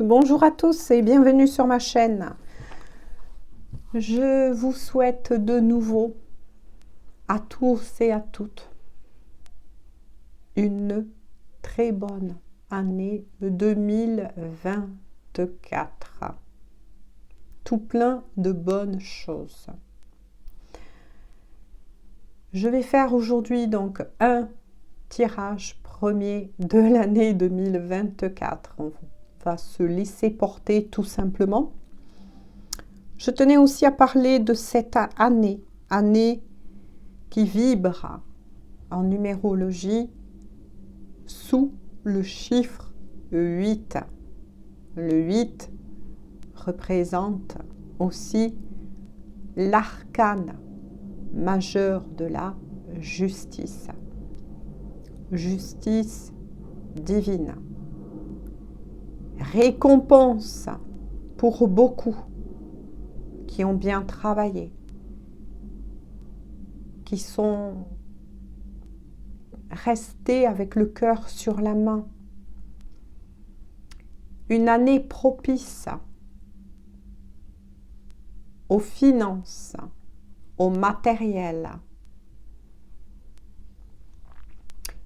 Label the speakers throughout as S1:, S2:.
S1: Bonjour à tous et bienvenue sur ma chaîne. Je vous souhaite de nouveau à tous et à toutes une très bonne année 2024. Tout plein de bonnes choses. Je vais faire aujourd'hui donc un tirage premier de l'année 2024. On va se laisser porter tout simplement. Je tenais aussi à parler de cette année qui vibre en numérologie sous le chiffre 8. Le 8 représente aussi l'arcane majeur de la justice. Justice divine. Récompense pour beaucoup qui ont bien travaillé, qui sont restés avec le cœur sur la main. Une année propice aux finances, au matériel.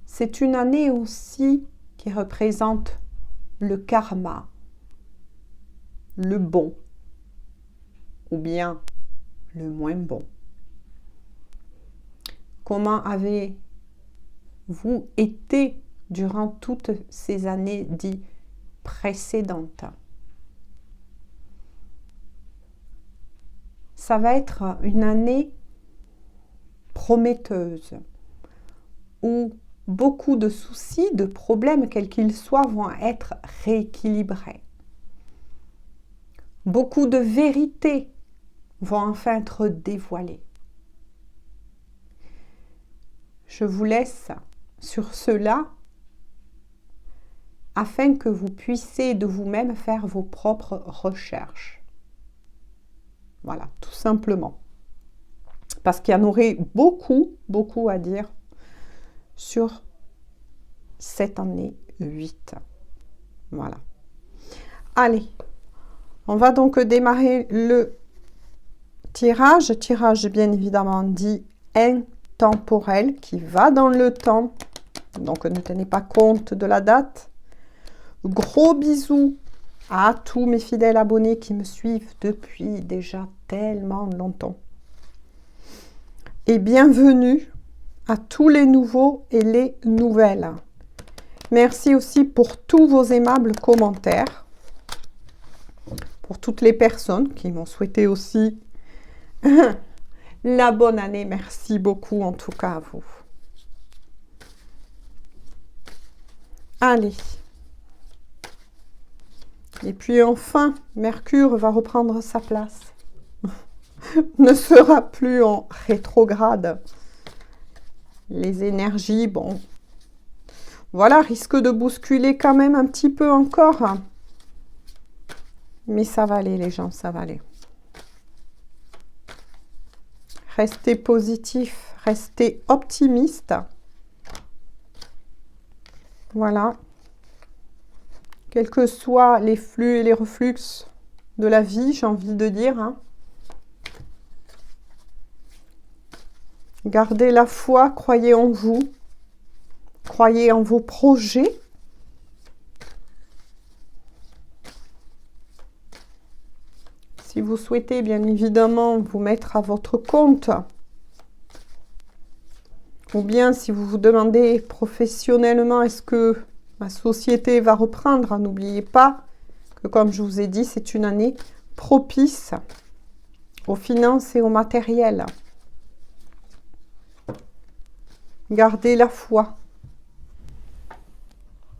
S1: C'est une année aussi qui représente le karma, le bon ou bien le moins bon. Comment avez-vous été durant toutes ces années dites précédentes? Ça va être une année prometteuse où beaucoup de soucis, de problèmes, quels qu'ils soient, vont être rééquilibrés. Beaucoup de vérités vont enfin être dévoilées. Je vous laisse sur cela afin que vous puissiez de vous-même faire vos propres recherches. Voilà, tout simplement. Parce qu'il y en aurait beaucoup à dire sur cette année 8. Voilà. Allez, on va donc démarrer le tirage bien évidemment dit intemporel, qui va dans le temps. Donc ne tenez pas compte de la date. Gros bisous à tous mes fidèles abonnés qui me suivent depuis déjà tellement longtemps. Et bienvenue à tous les nouveaux et les nouvelles. Merci aussi pour tous vos aimables commentaires. Pour toutes les personnes qui m'ont souhaité aussi la bonne année. Merci beaucoup en tout cas à vous. Allez. Et puis enfin, Mercure va reprendre sa place. Ne sera plus en rétrograde. Les énergies, bon, voilà, risquent de bousculer quand même un petit peu encore. Mais ça va aller les gens, ça va aller. Restez positif, restez optimiste. Voilà. Quels que soient les flux et les reflux de la vie, j'ai envie de dire. Hein. Gardez la foi, croyez en vous. Croyez en vos projets. Si vous souhaitez, bien évidemment, vous mettre à votre compte, ou bien si vous vous demandez professionnellement, est-ce que ma société va reprendre, n'oubliez pas que, comme je vous ai dit, c'est une année propice aux finances et au matériel. Gardez la foi.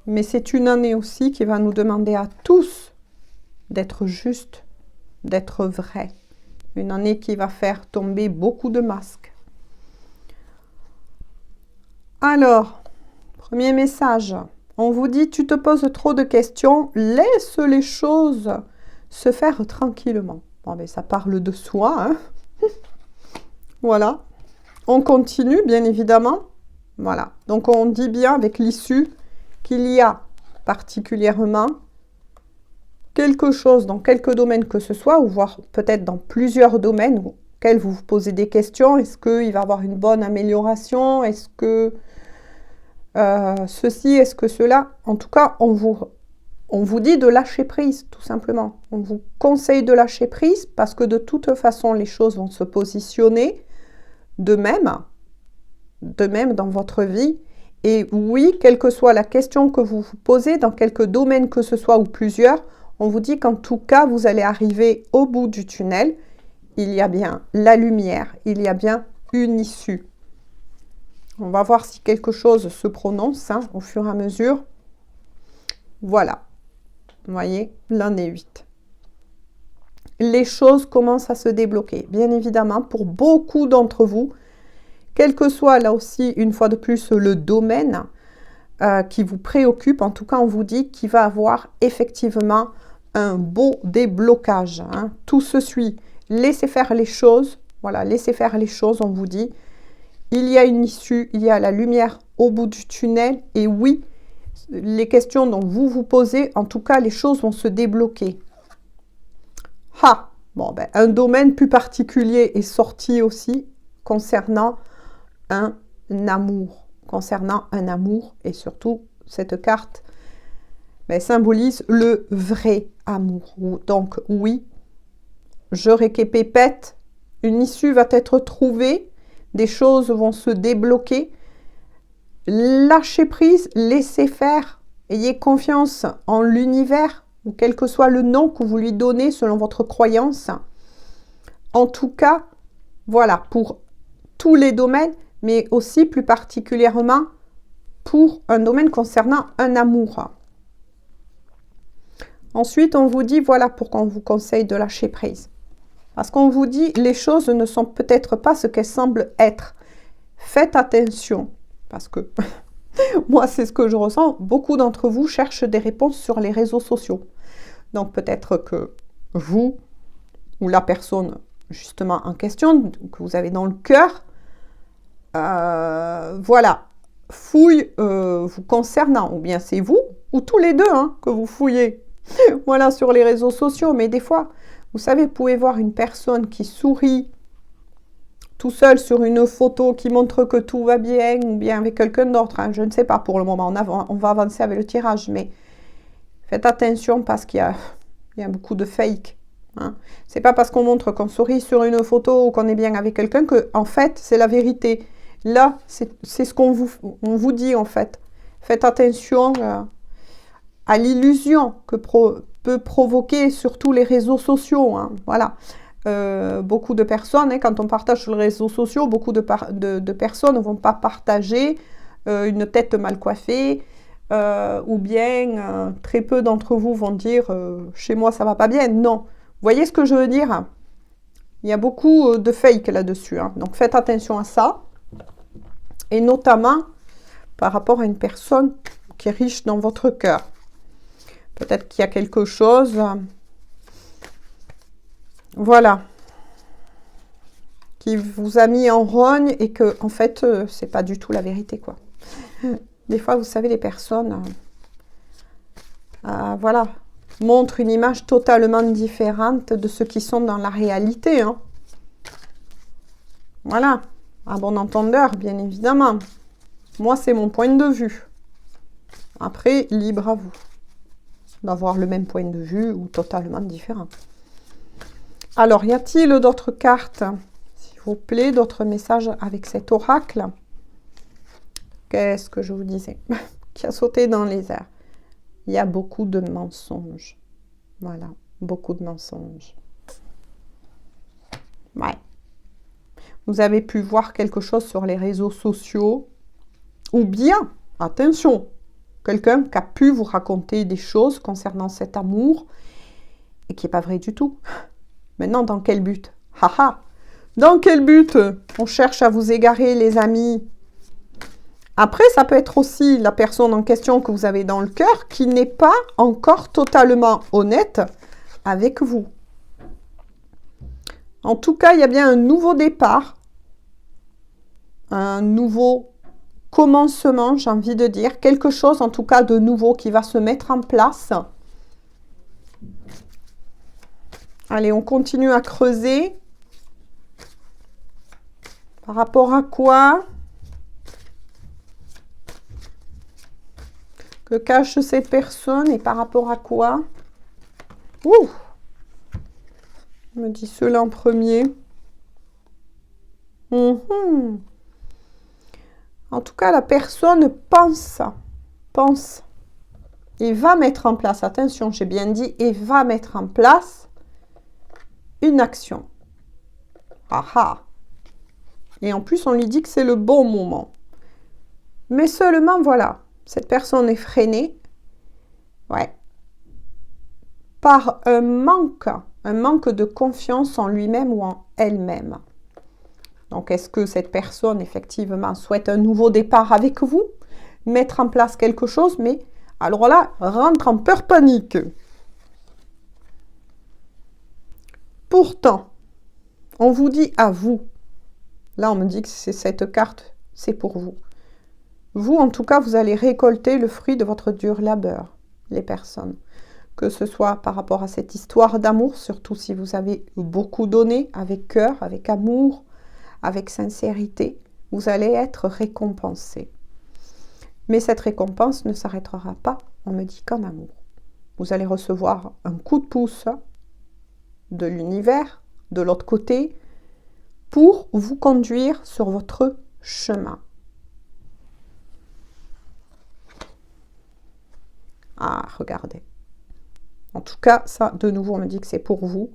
S1: Mais c'est une année aussi qui va nous demander à tous d'être justes, d'être vrai. Une année qui va faire tomber beaucoup de masques. Alors, premier message. On vous dit, tu te poses trop de questions, laisse les choses se faire tranquillement. Bon, mais ça parle de soi. Hein. Voilà. On continue, bien évidemment. Voilà. Donc, on dit bien avec l'issue qu'il y a particulièrement quelque chose dans quelques domaines que ce soit, ou voire peut-être dans plusieurs domaines auxquels vous vous posez des questions. Est-ce qu'il va y avoir une bonne amélioration? Est-ce que ceci, est-ce que cela? En tout cas, on vous dit de lâcher prise, tout simplement. On vous conseille de lâcher prise parce que de toute façon, les choses vont se positionner de même dans votre vie. Et oui, quelle que soit la question que vous vous posez, dans quelques domaines que ce soit ou plusieurs, on vous dit qu'en tout cas, vous allez arriver au bout du tunnel. Il y a bien la lumière, il y a bien une issue. On va voir si quelque chose se prononce au fur et à mesure. Voilà. Vous voyez, l'un est 8. Les choses commencent à se débloquer. Bien évidemment, pour beaucoup d'entre vous, quel que soit là aussi, une fois de plus, le domaine qui vous préoccupe, en tout cas, on vous dit qu'il va avoir effectivement un beau déblocage. Tout se suit. Laissez faire les choses. Voilà, laissez faire les choses, on vous dit. Il y a une issue, il y a la lumière au bout du tunnel. Et oui, les questions dont vous vous posez, en tout cas, les choses vont se débloquer. Bon, un domaine plus particulier est sorti aussi concernant un amour. Concernant un amour, et surtout, cette carte symbolise le vrai amour. Donc, oui, je répète, une issue va être trouvée, des choses vont se débloquer. Lâchez prise, laissez faire, ayez confiance en l'univers, ou quel que soit le nom que vous lui donnez selon votre croyance. En tout cas, voilà, pour tous les domaines, mais aussi plus particulièrement pour un domaine concernant un amour. Ensuite, on vous dit, voilà pourquoi on vous conseille de lâcher prise. Parce qu'on vous dit, les choses ne sont peut-être pas ce qu'elles semblent être. Faites attention, parce que moi, c'est ce que je ressens. Beaucoup d'entre vous cherchent des réponses sur les réseaux sociaux. Donc, peut-être que vous, ou la personne justement en question, que vous avez dans le cœur, voilà, fouille vous concernant. Ou bien c'est vous, ou tous les deux, que vous fouillez. Voilà, sur les réseaux sociaux. Mais des fois, vous savez, vous pouvez voir une personne qui sourit tout seul sur une photo qui montre que tout va bien, ou bien avec quelqu'un d'autre. Je ne sais pas pour le moment. On va avancer avec le tirage, mais faites attention parce qu'il y a beaucoup de fake. C'est pas parce qu'on montre qu'on sourit sur une photo ou qu'on est bien avec quelqu'un que, en fait, c'est la vérité. Là, c'est ce qu'on vous dit, en fait. Faites attention à l'illusion que peut provoquer surtout les réseaux sociaux. Voilà. Beaucoup de personnes, quand on partage sur les réseaux sociaux, beaucoup de personnes ne vont pas partager une tête mal coiffée, ou bien très peu d'entre vous vont dire chez moi ça va pas bien. Non. Vous voyez ce que je veux dire? Il y a beaucoup de fake là-dessus. Donc faites attention à ça. Et notamment par rapport à une personne qui est riche dans votre cœur. Peut-être qu'il y a quelque chose, voilà, qui vous a mis en rogne et que, en fait, c'est pas du tout la vérité, quoi. Des fois, vous savez, les personnes, voilà, montrent une image totalement différente de ce qu'ils sont dans la réalité. Voilà, à bon entendeur, bien évidemment. Moi, c'est mon point de vue. Après, libre à vous d'avoir le même point de vue ou totalement différent. Alors, y a-t-il d'autres cartes, s'il vous plaît, d'autres messages avec cet oracle? Qu'est-ce que je vous disais? Qui a sauté dans les airs. Il y a beaucoup de mensonges. Voilà, beaucoup de mensonges. Ouais. Vous avez pu voir quelque chose sur les réseaux sociaux. Ou bien, attention, quelqu'un qui a pu vous raconter des choses concernant cet amour et qui n'est pas vrai du tout. Maintenant, dans quel but? Haha. Dans quel but on cherche à vous égarer, les amis? Après, ça peut être aussi la personne en question que vous avez dans le cœur qui n'est pas encore totalement honnête avec vous. En tout cas, il y a bien un nouveau départ, un nouveau commencement, j'ai envie de dire, quelque chose en tout cas de nouveau qui va se mettre en place. Allez, on continue à creuser. Par rapport à quoi? Que cache cette personne et par rapport à quoi? Ouh! On me dit cela en premier. En tout cas, la personne pense et va mettre en place, attention, j'ai bien dit, et va mettre en place une action. Ah ah! Et en plus, on lui dit que c'est le bon moment. Mais seulement, voilà, cette personne est freinée, ouais, par un manque de confiance en lui-même ou en elle-même. Donc, est-ce que cette personne, effectivement, souhaite un nouveau départ avec vous, mettre en place quelque chose, mais alors là, rentre en peur panique. Pourtant, on vous dit à vous, là on me dit que c'est cette carte, c'est pour vous. Vous, en tout cas, vous allez récolter le fruit de votre dur labeur, les personnes. Que ce soit par rapport à cette histoire d'amour, surtout si vous avez beaucoup donné, avec cœur, avec amour, avec sincérité, vous allez être récompensé. Mais cette récompense ne s'arrêtera pas, on me dit, qu'en amour. Vous allez recevoir un coup de pouce de l'univers, de l'autre côté, pour vous conduire sur votre chemin. Ah, regardez. En tout cas, ça, de nouveau, on me dit que c'est pour vous.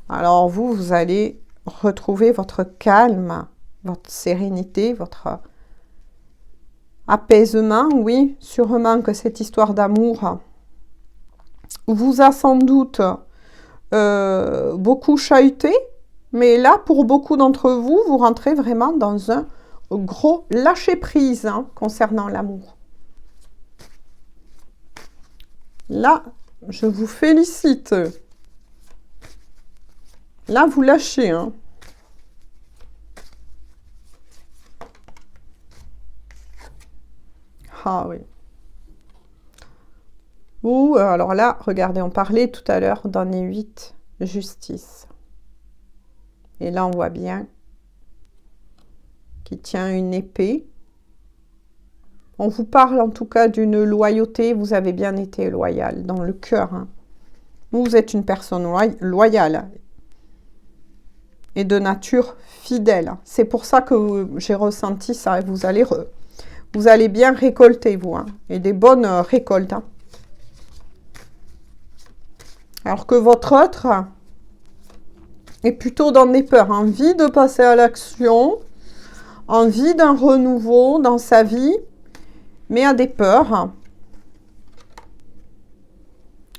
S1: Alors, vous allez retrouver votre calme, votre sérénité, votre apaisement. Oui, sûrement que cette histoire d'amour vous a sans doute beaucoup chahuté. Mais là, pour beaucoup d'entre vous, vous rentrez vraiment dans un gros lâcher-prise concernant l'amour. Là, je vous félicite. Là, vous lâchez. Ah oui. Ou alors là, regardez, on parlait tout à l'heure dans les 8 justice. Et là, on voit bien qu'il tient une épée. On vous parle en tout cas d'une loyauté. Vous avez bien été loyal dans le cœur. Vous êtes une personne loyale et de nature fidèle. C'est pour ça que j'ai ressenti ça. Vous allez bien récolter, vous. Et des bonnes récoltes. Alors que votre autre est plutôt dans des peurs. Envie de passer à l'action. Envie d'un renouveau dans sa vie. Mais a des peurs.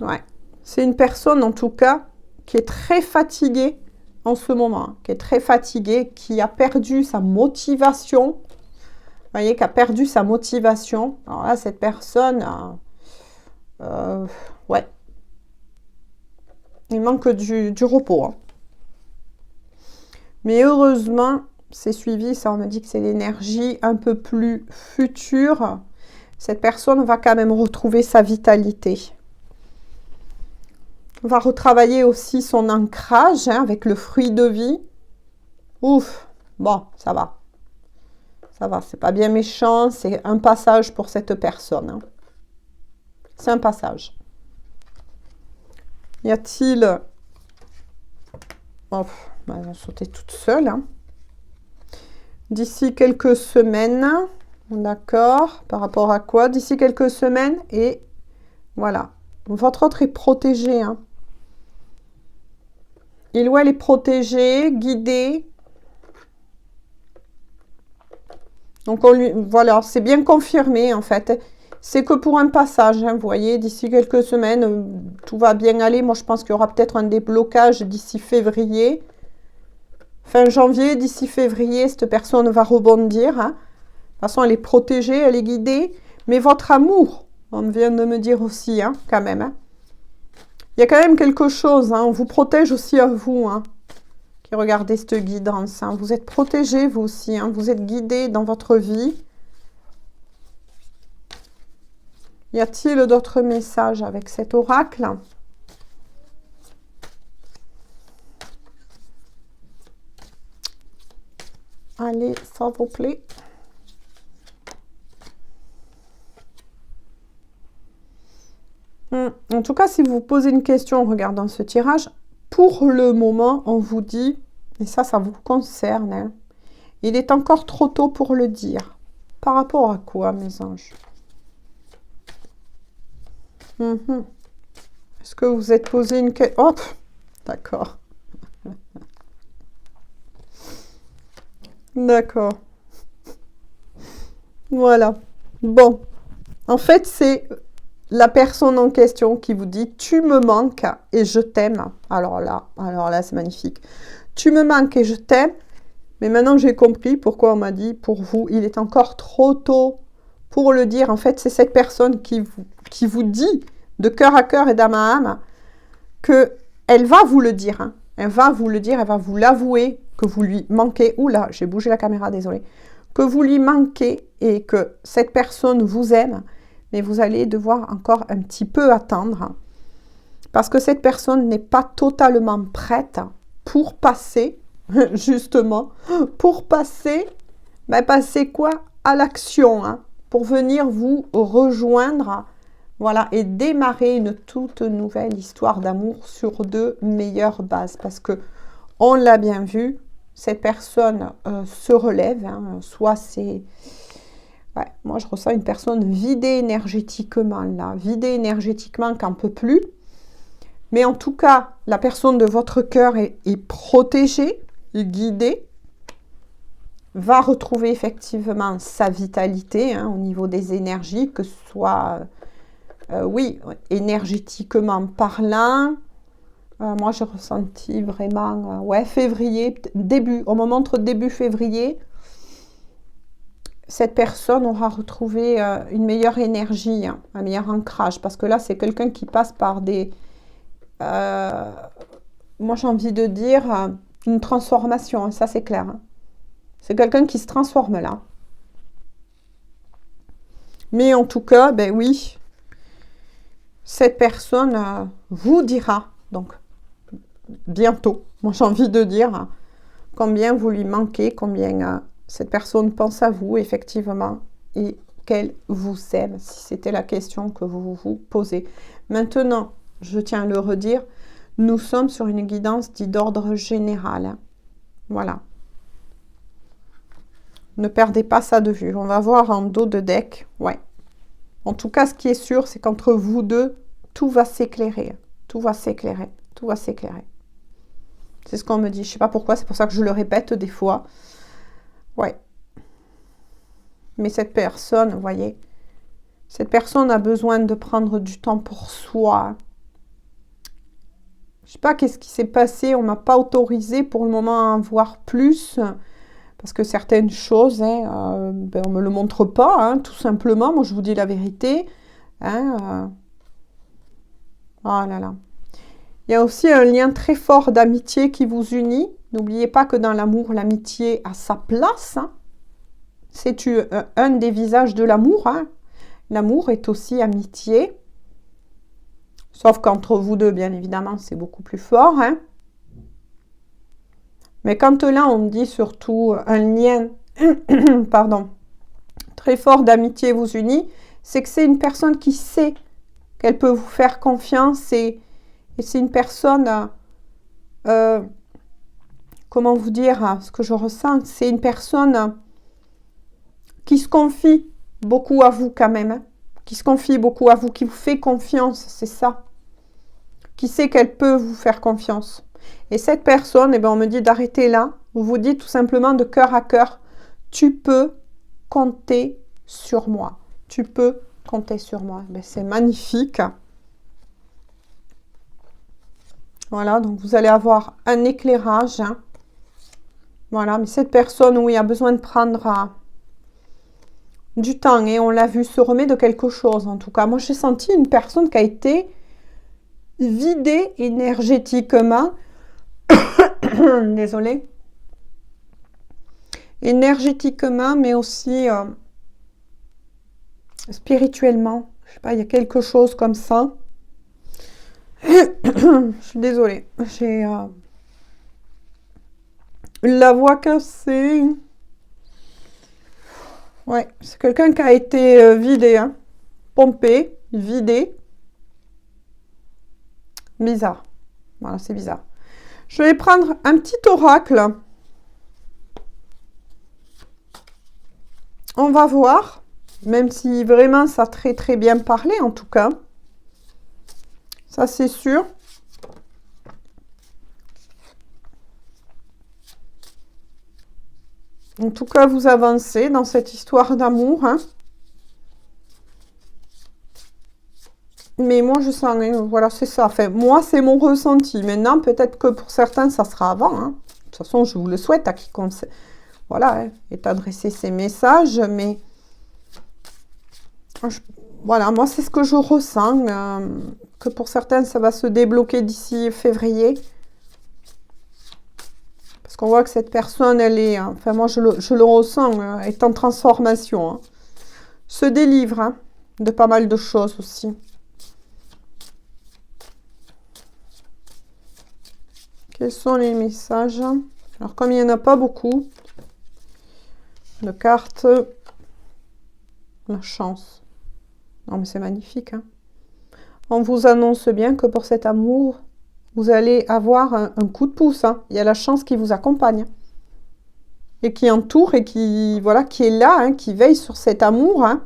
S1: Ouais. C'est une personne, en tout cas, qui est très fatiguée en ce moment. Qui est très fatiguée, qui a perdu sa motivation. Vous voyez, qui a perdu sa motivation. Alors là, cette personne, ouais. Il manque du repos. Mais heureusement, c'est suivi. Ça, on me dit que c'est l'énergie un peu plus future. Cette personne va quand même retrouver sa vitalité. Va retravailler aussi son ancrage avec le fruit de vie. Ouf, bon, ça va. Ça va, c'est pas bien méchant, c'est un passage pour cette personne. C'est un passage. Y a-t-il... Oh, elle va sauter toute seule. D'ici quelques semaines... D'accord. Par rapport à quoi? D'ici quelques semaines. Et voilà. Votre autre est protégé. Il ou elle est protégé, guidé. Donc, voilà, c'est bien confirmé, en fait. C'est que pour un passage, vous voyez, d'ici quelques semaines, tout va bien aller. Moi, je pense qu'il y aura peut-être un déblocage d'ici février. Fin janvier, d'ici février, cette personne va rebondir. De toute façon, elle est protégée, elle est guidée. Mais votre amour, on vient de me dire aussi, quand même. Il y a quand même quelque chose. On vous protège aussi à vous. Qui regardez cette guidance. Vous êtes protégé, vous aussi. Vous êtes guidé dans votre vie. Y a-t-il d'autres messages avec cet oracle? Allez, s'il vous plaît. En tout cas, si vous posez une question en regardant ce tirage, pour le moment, on vous dit, et ça vous concerne, hein, il est encore trop tôt pour le dire. Par rapport à quoi, mes anges? Est-ce que vous êtes posé une question? Hop, d'accord. D'accord. Voilà. Bon. En fait, c'est la personne en question qui vous dit « Tu me manques et je t'aime ». Alors là, c'est magnifique. « Tu me manques et je t'aime ». Mais maintenant, j'ai compris pourquoi on m'a dit « Pour vous, il est encore trop tôt pour le dire ». En fait, c'est cette personne qui vous dit de cœur à cœur et d'âme à âme qu'elle va vous le dire. Hein. Elle va vous le dire, elle va vous l'avouer que vous lui manquez. Oula, j'ai bougé la caméra, désolé. Que vous lui manquez et que cette personne vous aime. Mais vous allez devoir encore un petit peu attendre. Parce que cette personne n'est pas totalement prête pour passer, justement, pour passer, passer quoi? À l'action, hein, pour venir vous rejoindre, voilà, et démarrer une toute nouvelle histoire d'amour sur de meilleures bases. Parce que, on l'a bien vu, cette personne se relève, hein, soit c'est... Ouais, moi, je ressens une personne vidée énergétiquement, là. Vidée énergétiquement qu'un peu plus. Mais en tout cas, la personne de votre cœur est protégée, guidée, va retrouver effectivement sa vitalité, hein, au niveau des énergies, que ce soit, oui, énergétiquement parlant. Moi, j'ai ressenti vraiment, ouais, février, au moment entre début février, cette personne aura retrouvé une meilleure énergie, hein, un meilleur ancrage. Parce que là, c'est quelqu'un qui passe par des... moi, j'ai envie de dire une transformation, hein, ça c'est clair. Hein. C'est quelqu'un qui se transforme là. Mais en tout cas, ben oui, cette personne vous dira, donc bientôt, moi j'ai envie de dire, combien vous lui manquez, combien... cette personne pense à vous, effectivement, et qu'elle vous aime, si c'était la question que vous vous posez. Maintenant, je tiens à le redire, nous sommes sur une guidance dite d'ordre général. Hein. Voilà. Ne perdez pas ça de vue. On va voir en dos de deck. Ouais. En tout cas, ce qui est sûr, c'est qu'entre vous deux, tout va s'éclairer. Tout va s'éclairer. Tout va s'éclairer. C'est ce qu'on me dit. Je ne sais pas pourquoi, c'est pour ça que je le répète des fois. Ouais. Mais cette personne, vous voyez, cette personne a besoin de prendre du temps pour soi. Je ne sais pas qu'est-ce qui s'est passé. On ne m'a pas autorisé pour le moment à en voir plus. Parce que certaines choses, hein, on ne me le montre pas, hein, tout simplement. Moi, je vous dis la vérité. Hein, oh là là. Il y a aussi un lien très fort d'amitié qui vous unit. N'oubliez pas que dans l'amour, l'amitié a sa place. Hein. C'est un des visages de l'amour. Hein. L'amour est aussi amitié. Sauf qu'entre vous deux, bien évidemment, c'est beaucoup plus fort. Hein. Mais quand là, on dit surtout un lien pardon, très fort d'amitié vous unit, c'est que c'est une personne qui sait qu'elle peut vous faire confiance et c'est une personne, comment vous dire, ce que je ressens, c'est une personne qui se confie beaucoup à vous quand même, hein, qui se confie beaucoup à vous, qui vous fait confiance, c'est ça, qui sait qu'elle peut vous faire confiance. Et cette personne, eh bien, on me dit d'arrêter là. Vous vous dites tout simplement de cœur à cœur, tu peux compter sur moi. Tu peux compter sur moi. C'est magnifique. Voilà, donc vous allez avoir un éclairage. Hein. Voilà, mais cette personne, oui, a besoin de prendre du temps. Et on l'a vu, se remet de quelque chose. En tout cas, moi, j'ai senti une personne qui a été vidée énergétiquement. Désolée. Énergétiquement, mais aussi spirituellement. Je sais pas, il y a quelque chose comme ça. Je suis désolée. J'ai la voix cassée. Ouais, c'est quelqu'un qui a été vidé, hein. Pompé, vidé. Bizarre. Voilà, c'est bizarre. Je vais prendre un petit oracle. On va voir. Même si vraiment ça a très très bien parlé en tout cas. Ça c'est sûr. En tout cas, vous avancez dans cette histoire d'amour. Hein. Mais moi, je sens, voilà, c'est ça. Enfin, moi, c'est mon ressenti. Maintenant, peut-être que pour certains, ça sera avant. Hein. De toute façon, je vous le souhaite à quiconque, voilà, hein, est adressé ces messages. Mais voilà, moi, c'est ce que je ressens. Que pour certains, ça va se débloquer d'ici février. Parce qu'on voit que cette personne, elle est, enfin moi je le ressens, est en transformation. Hein. Se délivre hein, de pas mal de choses aussi. Quels sont les messages? Alors comme il n'y en a pas beaucoup, de cartes, la chance. Non mais c'est magnifique. Hein. On vous annonce bien que pour cet amour, vous allez avoir un coup de pouce. Hein. Il y a la chance qui vous accompagne. Et qui entoure et qui, voilà, qui est là, hein, qui veille sur cet amour. Hein.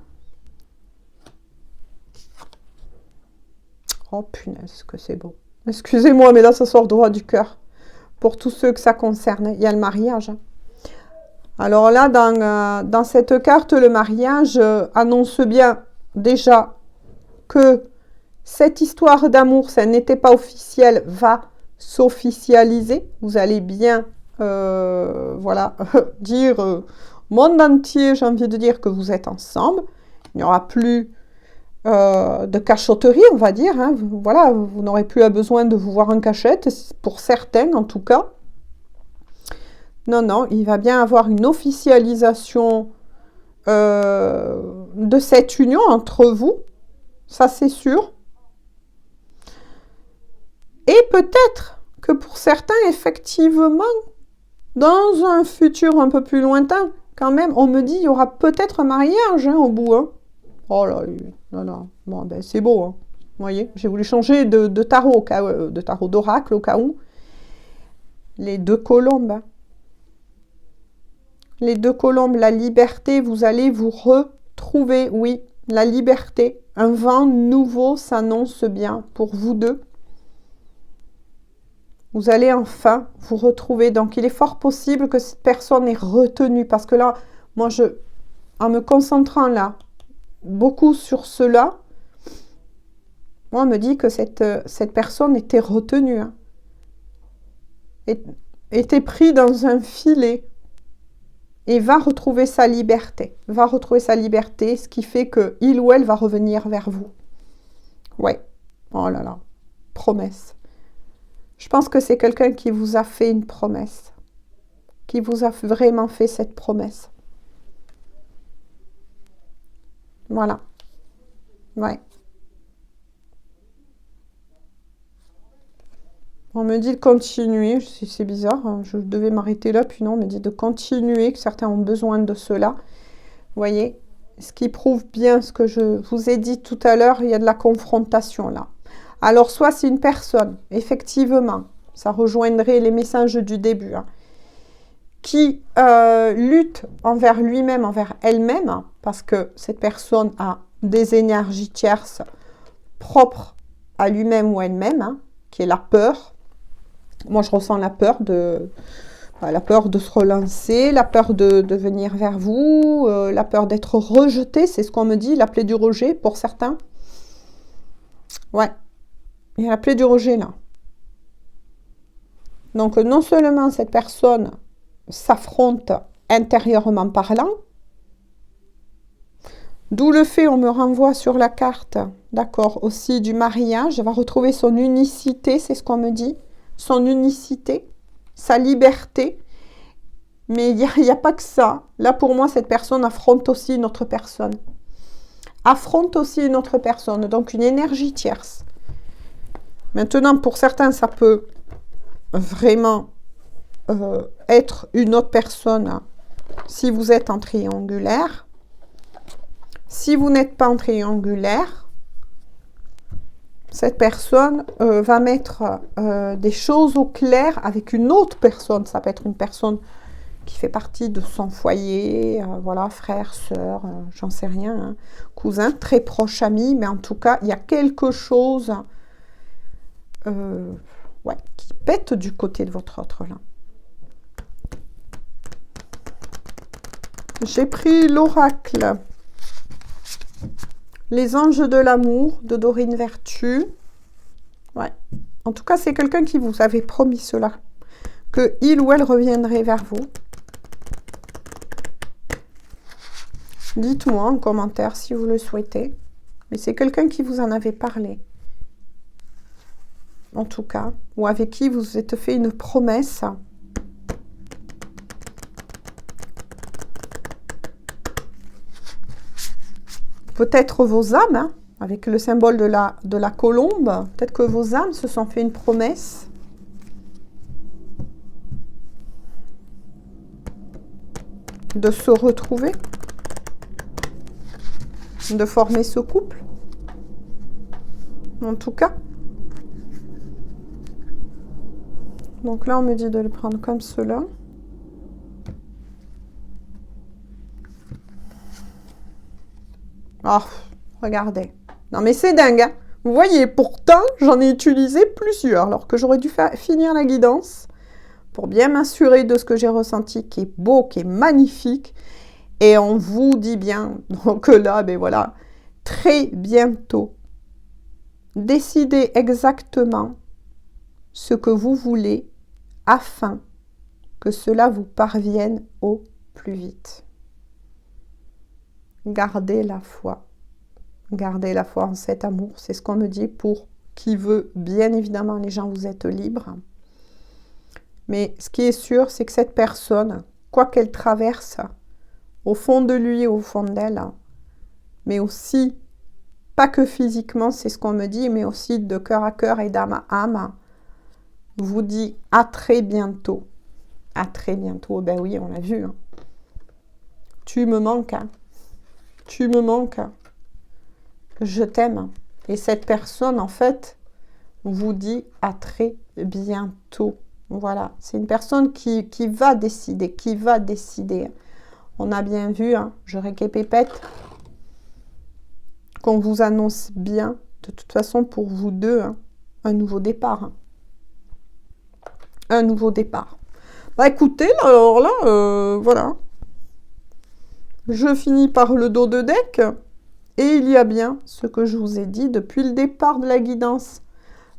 S1: Oh punaise, que c'est beau. Excusez-moi, mais là, ça sort droit du cœur. Pour tous ceux que ça concerne, il y a le mariage. Alors là, dans cette carte, le mariage annonce bien déjà que cette histoire d'amour, ça n'était pas officiel, va s'officialiser. Vous allez bien, voilà, dire au monde entier, j'ai envie de dire que vous êtes ensemble. Il n'y aura plus de cachotterie, on va dire. Hein. Voilà, vous n'aurez plus besoin de vous voir en cachette, pour certains en tout cas. Non, non, il va bien avoir une officialisation de cette union entre vous. Ça, c'est sûr. Et peut-être que pour certains, effectivement, dans un futur un peu plus lointain, quand même, on me dit il y aura peut-être un mariage hein, au bout. Hein. Oh là, là. Bon, ben, c'est beau. Hein. Vous voyez, j'ai voulu changer de tarot, au cas, de tarot d'oracle au cas où. Les deux colombes. Hein. Les deux colombes, la liberté, vous allez vous retrouver, oui, la liberté. Un vent nouveau s'annonce bien pour vous deux. Vous allez enfin vous retrouver. Donc, il est fort possible que cette personne ait retenu. Parce que là, moi, en me concentrant là, beaucoup sur cela, moi, on me dit que cette personne était retenue. Hein, était pris dans un filet. Et va retrouver sa liberté. Va retrouver sa liberté, ce qui fait qu'il ou elle va revenir vers vous. Ouais. Oh là là. Promesse. Je pense que c'est quelqu'un qui vous a fait une promesse. Qui vous a vraiment fait cette promesse. Voilà. Ouais. On me dit de continuer, c'est bizarre, hein. Je devais m'arrêter là, puis non, on me dit de continuer, que certains ont besoin de cela. Vous voyez, ce qui prouve bien ce que je vous ai dit tout à l'heure, il y a de la confrontation là. Alors, soit c'est une personne, effectivement, ça rejoindrait les messages du début, hein, qui lutte envers lui-même, envers elle-même, hein, parce que cette personne a des énergies tierces propres à lui-même ou elle-même, hein, qui est la peur. Moi, je ressens la peur de se relancer, la peur de venir vers vous, la peur d'être rejeté, c'est ce qu'on me dit, la plaie du rejet pour certains. Ouais, il y a la plaie du rejet là. Donc, non seulement cette personne s'affronte intérieurement parlant, d'où le fait, on me renvoie sur la carte, d'accord, aussi du mariage, elle va retrouver son unicité, c'est ce qu'on me dit, son unicité, sa liberté, mais il n'y a pas que ça. Là, pour moi, cette personne affronte aussi une autre personne. Affronte aussi une autre personne, donc une énergie tierce. Maintenant, pour certains, ça peut vraiment être une autre personne si vous êtes en triangulaire. Si vous n'êtes pas en triangulaire, cette personne va mettre des choses au clair avec une autre personne. Ça peut être une personne qui fait partie de son foyer, voilà, frère, sœur, j'en sais rien, hein, cousin, très proche ami, mais en tout cas, il y a quelque chose ouais, qui pète du côté de votre autre là. J'ai pris l'oracle. Les anges de l'amour de Dorine Vertu. Ouais. En tout cas, c'est quelqu'un qui vous avait promis cela. Que il ou elle reviendrait vers vous. Dites-moi en commentaire si vous le souhaitez. Mais c'est quelqu'un qui vous en avait parlé. En tout cas. Ou avec qui vous êtes fait une promesse. Peut-être vos âmes, hein, avec le symbole de la colombe, peut-être que vos âmes se sont fait une promesse. De se retrouver. De former ce couple. En tout cas. Donc là, on me dit de le prendre comme cela. Oh, regardez. Non, mais c'est dingue, hein. Vous voyez, pourtant, j'en ai utilisé plusieurs, alors que j'aurais dû finir la guidance pour bien m'assurer de ce que j'ai ressenti, qui est beau, qui est magnifique. Et on vous dit bien, donc là, ben voilà, très bientôt, décidez exactement ce que vous voulez afin que cela vous parvienne au plus vite. Gardez la foi. Gardez la foi en cet amour. C'est ce qu'on me dit pour qui veut. Bien évidemment, les gens, vous êtes libres. Mais ce qui est sûr, c'est que cette personne, quoi qu'elle traverse, au fond de lui, au fond d'elle, mais aussi, pas que physiquement, c'est ce qu'on me dit, mais aussi de cœur à cœur et d'âme à âme, vous dit à très bientôt. À très bientôt. Ben oui, on l'a vu. Hein. Tu me manques. Hein. Tu me manques. Je t'aime. Et cette personne, en fait, vous dit à très bientôt. Voilà. C'est une personne qui va décider, On a bien vu, hein, je récapépète, qu'on vous annonce bien, de toute façon, pour vous deux, hein, un nouveau départ. Hein. Un nouveau départ. Bah écoutez, alors là, voilà. Je finis par le dos de deck. Et il y a bien ce que je vous ai dit depuis le départ de la guidance.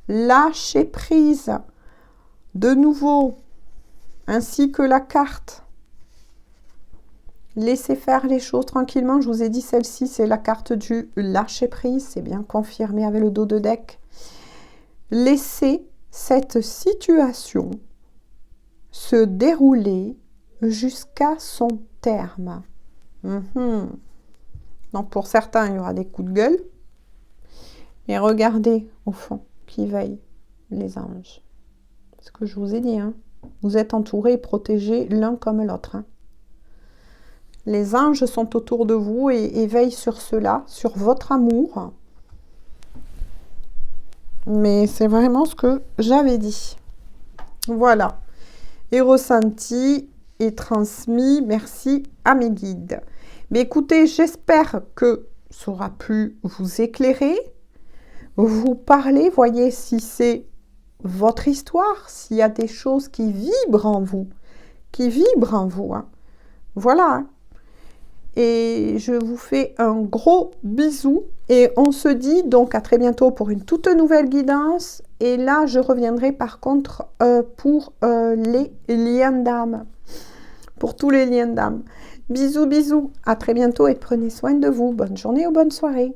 S1: Lâchez prise. De nouveau, ainsi que la carte. Laissez faire les choses tranquillement. Je vous ai dit, celle-ci, c'est la carte du lâcher prise. C'est bien confirmé avec le dos de deck. Laissez cette situation se dérouler jusqu'à son terme. Donc pour certains, il y aura des coups de gueule. Mais regardez au fond qui veille les anges. C'est ce que je vous ai dit. Hein. Vous êtes entourés et protégés l'un comme l'autre. Hein. Les anges sont autour de vous et veillent sur cela, sur votre amour. Mais c'est vraiment ce que j'avais dit. Voilà. Et ressenti et transmis. Merci à mes guides. Mais écoutez, j'espère que ça aura pu vous éclairer, vous parler, voyez si c'est votre histoire, s'il y a des choses qui vibrent en vous, Hein. Voilà. Hein. Et je vous fais un gros bisou et on se dit donc à très bientôt pour une toute nouvelle guidance. Et là, je reviendrai par contre pour les liens d'âme, pour tous les liens d'âme. Bisous, bisous, à très bientôt et prenez soin de vous. Bonne journée ou bonne soirée.